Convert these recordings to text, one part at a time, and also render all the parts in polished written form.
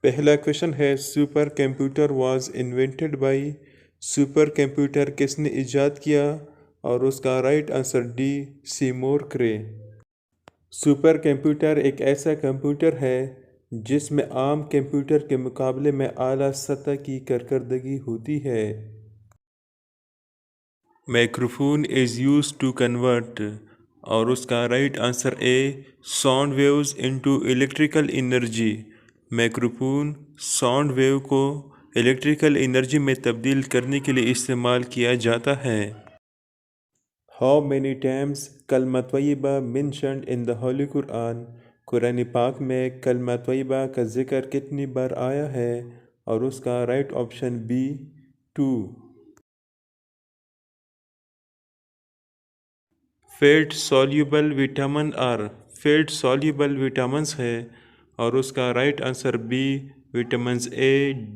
پہلا کوشچن ہے super computer was invented by, super computer کس نے ایجاد کیا؟ اور اس کا رائٹ آنسر ڈی سیمور کرے۔ سپر کمپیوٹر ایک ایسا کمپیوٹر ہے جس میں عام کمپیوٹر کے مقابلے میں اعلیٰ سطح کی کارکردگی ہوتی ہے۔ Microphone is used to convert, اور اس کا right answer A sound waves into electrical energy. Microphone sound wave کو الیکٹریکل انرجی میں تبدیل کرنے کے لیے استعمال کیا جاتا ہے۔ ہاؤ مینی ٹائمز کلمہ طیبہ منشنڈ ان دا ہولی قرآن؟ قرآن پاک میں کلمہ طیبہ کا ذکر کتنی بار آیا ہے؟ اور اس کا right option B 2۔ Fat soluble vitamin اور فیٹ سولیبل وٹامنس ہے، اور اس کا right answer B vitamins A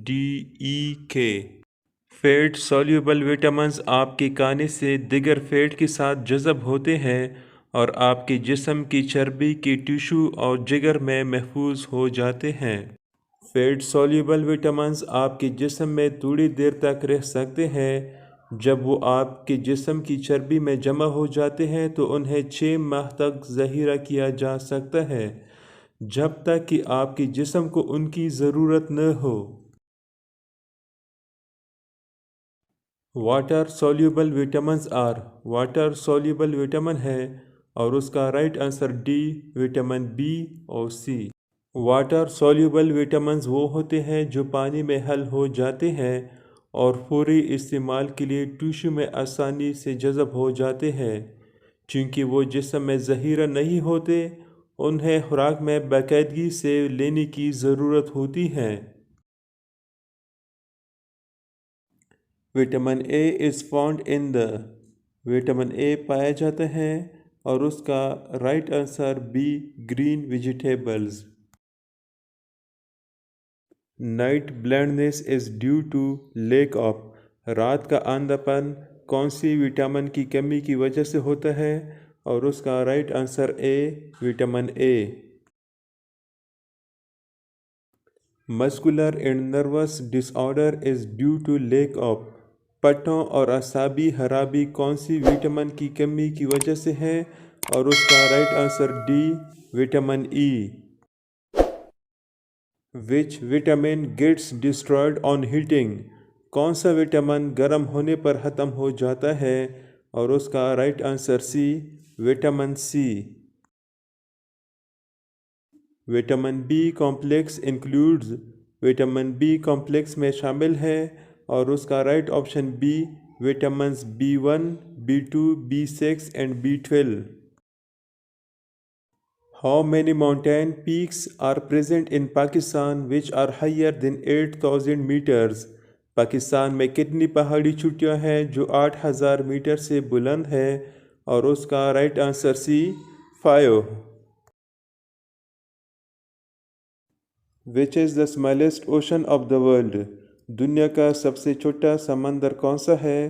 D E کے۔ فیٹ سولیبل وٹامنز آپ کے کھانے سے دیگر فیٹ کے ساتھ جذب ہوتے ہیں اور آپ کے جسم کی چربی کی ٹیشو اور جگر میں محفوظ ہو جاتے ہیں۔ فیٹ سولیبل وٹامنز آپ کے جسم میں تھوڑی دیر تک رہ سکتے ہیں۔ جب وہ آپ کے جسم کی چربی میں جمع ہو جاتے ہیں تو انہیں 6 ماہ تک ذخیرہ کیا جا سکتا ہے، جب تک کہ آپ کے جسم کو ان کی ضرورت نہ ہو۔ واٹر سولیبل وٹامنز اور واٹر سولیبل وٹامن ہے، اور اس کا right answer D vitamin B اور سی۔ واٹر سولیبل وٹامنز وہ ہوتے ہیں جو پانی میں حل ہو جاتے ہیں اور فوری استعمال کے لیے ٹیشو میں آسانی سے جذب ہو جاتے ہیں۔ چونکہ وہ جسم میں ذخیرہ نہیں ہوتے، انہیں خوراک میں باقاعدگی سے لینے کی ضرورت ہوتی ہے۔ Vitamin A is found in the, vitamin A پایا جاتا ہے، اور اس کا right answer B green vegetables. Night blindness is due to lack of, رات کا اندھا پن کون سی وٹامن کی کمی کی وجہ سے ہوتا ہے؟ اور اس کا right answer A vitamin A. Muscular and nervous disorder is due to lack of, پٹھوں اور اعصابی خرابی کون سی وٹامن کی کمی کی وجہ سے ہے؟ اور اس کا right answer D vitamin E. Which vitamin gets destroyed on heating, کون سا وٹامن گرم ہونے پر ختم ہو جاتا ہے؟ اور اس کا right answer C vitamin C. Vitamin B complex includes, vitamin B complex میں شامل ہے، اور اس کا right option B vitamins B1 B2 B6 and B12۔ How many mountain peaks are present in Pakistan which are higher than 8,000 meters؟ Pakistan میں کتنی پہاڑی چوٹیاں ہیں جو 8,000 میٹر سے بلند ہے؟ اور اس کا right answer C 5۔ Which is the smallest ocean of the world؟ دنیا کا سب سے چھوٹا سمندر کون سا ہے؟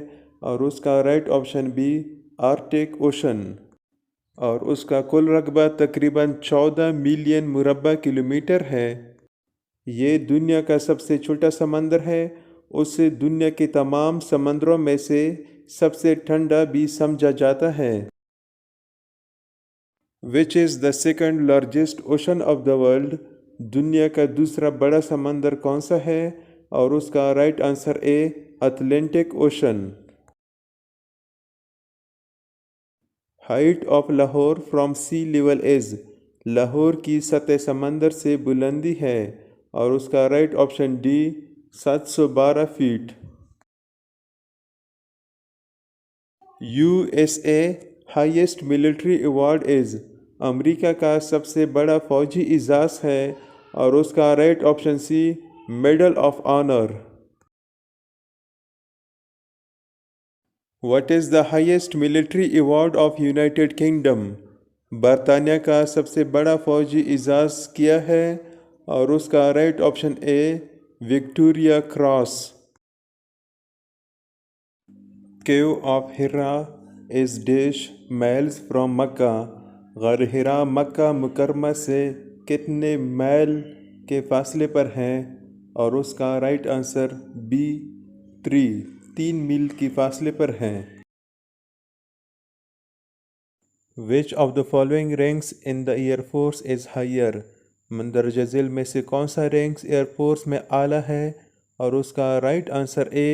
اور اس کا right option be Arctic ocean. اور اس کا کل رقبہ تقریباً 14 ملین مربع کلومیٹر ہے۔ یہ دنیا کا سب سے چھوٹا سمندر ہے، اسے دنیا کے تمام سمندروں میں سے سب سے ٹھنڈا بھی سمجھا جاتا ہے۔ Which is the second largest ocean of the world؟ دنیا کا دوسرا بڑا سمندر کون سا ہے؟ اور اس کا right answer A Atlantic ocean. Height of Lahore from sea level is, Lahore کی سطح سمندر سے بلندی ہے، اور اس کا right option D 712 feet. USA highest military award is, امریکہ کا سب سے بڑا فوجی اعزاز ہے، اور اس کا right option C medal of honour. What is the highest military award of United Kingdom؟ برطانیہ کا سب سے بڑا فوجی اعزاز کیا ہے؟ اور اس کا right option A Victoria Cross. Cave of Hira is dash miles from Mecca, غار ہرا مکہ مکرمہ سے کتنے میل کے فاصلے پر ہیں، اور اس کا رائٹ آنسر بی 3 میل کی فاصلے پر ہیں۔ Which of the following ranks in the Air Force is higher؟ مندرجہ ذیل میں سے کون سا رینکس ایئر فورس میں اعلیٰ ہے؟ اور اس کا right answer a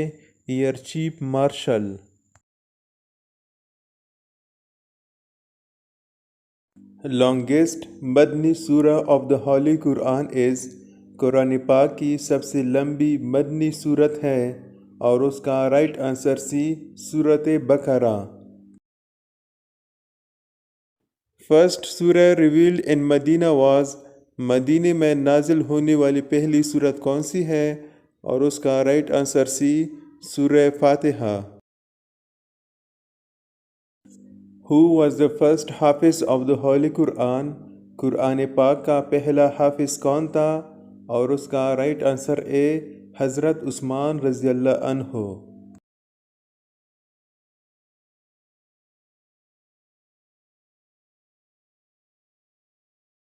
air chief marshal. Longest مدنی سورہ آف دا ہولی قرآن از؟ قرآن پاک کی سب سے لمبی مدنی سورت ہے، اور اس کا رائٹ آنسر سی سورۃ بقرہ۔ فرسٹ سورہ ریویلڈ ان مدینہ واز؟ مدینے میں نازل ہونے والی پہلی سورت کون سی ہے؟ اور اس کا رائٹ آنسر سی سورہ فاتحہ۔ Who was the first حافظ of the Holy Quran؟ قرآن پاک کا پہلا حافظ کون تھا؟ اور اس کا رائٹ آنسر اے حضرت عثمان رضی اللہ عنہ۔